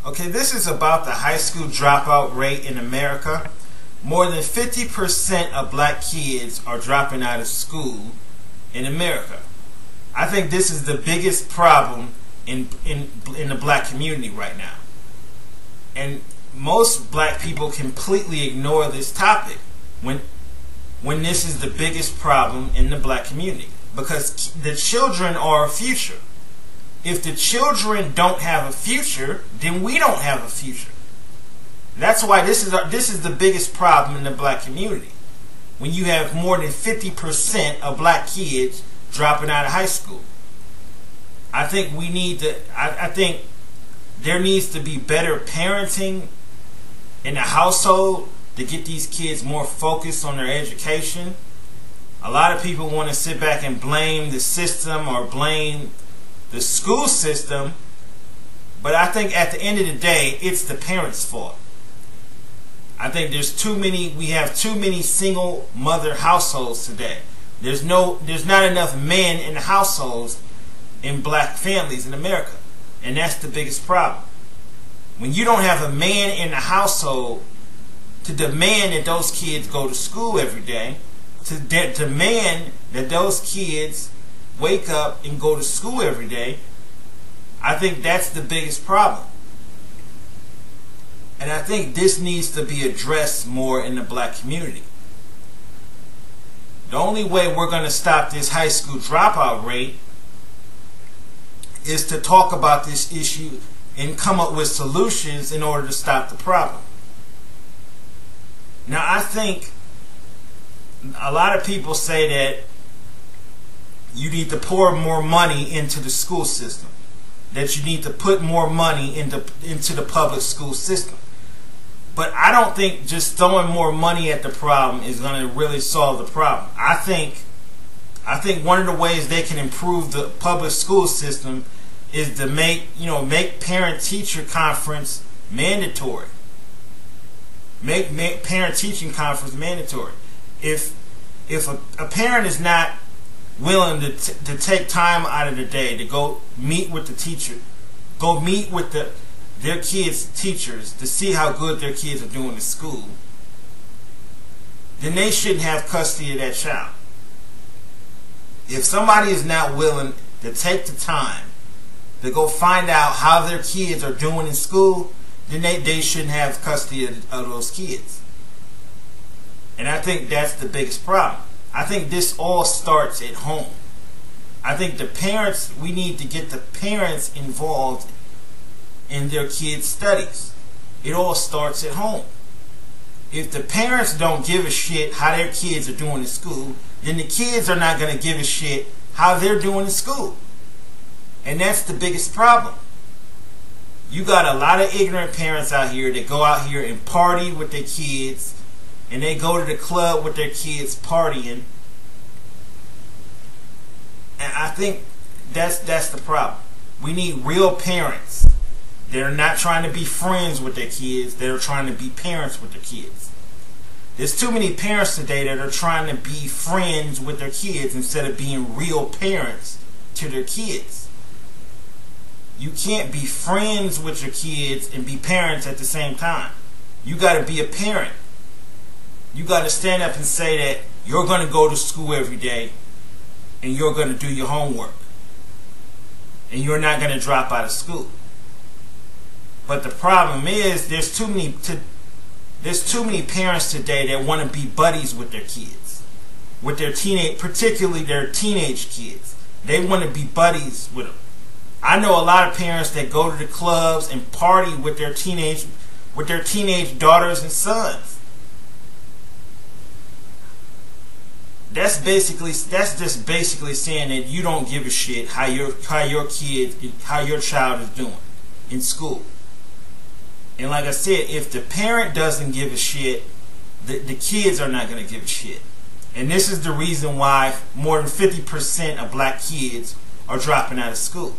Okay, this is about the high school dropout rate in America. More than 50% of black kids are dropping out of school in America. I think this is the biggest problem in the black community right now. And most black people completely ignore this topic when this is the biggest problem in the black community. Because the children are our future. If the children don't have a future, then we don't have a future. That's why this is the biggest problem in the black community. When you have more than 50% of black kids dropping out of high school. I think we need to, I think there needs to be better parenting in the household to get these kids more focused on their education. A lot of people want to sit back and blame the system or blame the school system, but I think at the end of the day, it's the parents' fault. I think we have too many single mother households today. There's not enough men in the households in black families in America, and that's the biggest problem. When you don't have a man in the household to demand that those kids go to school every day, to demand that those kids wake up and go to school every day, I think that's the biggest problem. And I think this needs to be addressed more in the black community. The only way we're going to stop this high school dropout rate is to talk about this issue and come up with solutions in order to stop the problem. Now, I think a lot of people say that you need to pour more money into the school system, that you need to put more money into the public school system. But I don't think just throwing more money at the problem is going to really solve the problem. I think one of the ways they can improve the public school system is to make parent-teacher conference mandatory. Make parent-teaching conference mandatory. If a parent is not willing to take time out of the day to go meet with the teacher, go meet with their kids' teachers to see how good their kids are doing in school, then they shouldn't have custody of that child. If somebody is not willing to take the time to go find out how their kids are doing in school, then they shouldn't have custody of those kids. And I think that's the biggest problem. I think this all starts at home. I think we need to get the parents involved in their kids' studies. It all starts at home. If the parents don't give a shit how their kids are doing in school, then the kids are not going to give a shit how they're doing in school. And that's the biggest problem. You got a lot of ignorant parents out here that go out here and party with their kids, and they go to the club with their kids partying. And I think that's the problem. We need real parents. They're not trying to be friends with their kids. They're trying to be parents with their kids. There's too many parents today that are trying to be friends with their kids instead of being real parents to their kids. You can't be friends with your kids and be parents at the same time. You got to be a parent. You got to stand up and say that you're going to go to school every day and you're going to do your homework. And you're not going to drop out of school. But the problem is there's too many parents today that want to be buddies with their kids, with their particularly their teenage kids. They want to be buddies with them. I know a lot of parents that go to the clubs and party with their teenage daughters and sons. That's just basically saying that you don't give a shit how your child is doing in school. And like I said, if the parent doesn't give a shit, the kids are not going to give a shit. And this is the reason why more than 50% of black kids are dropping out of school.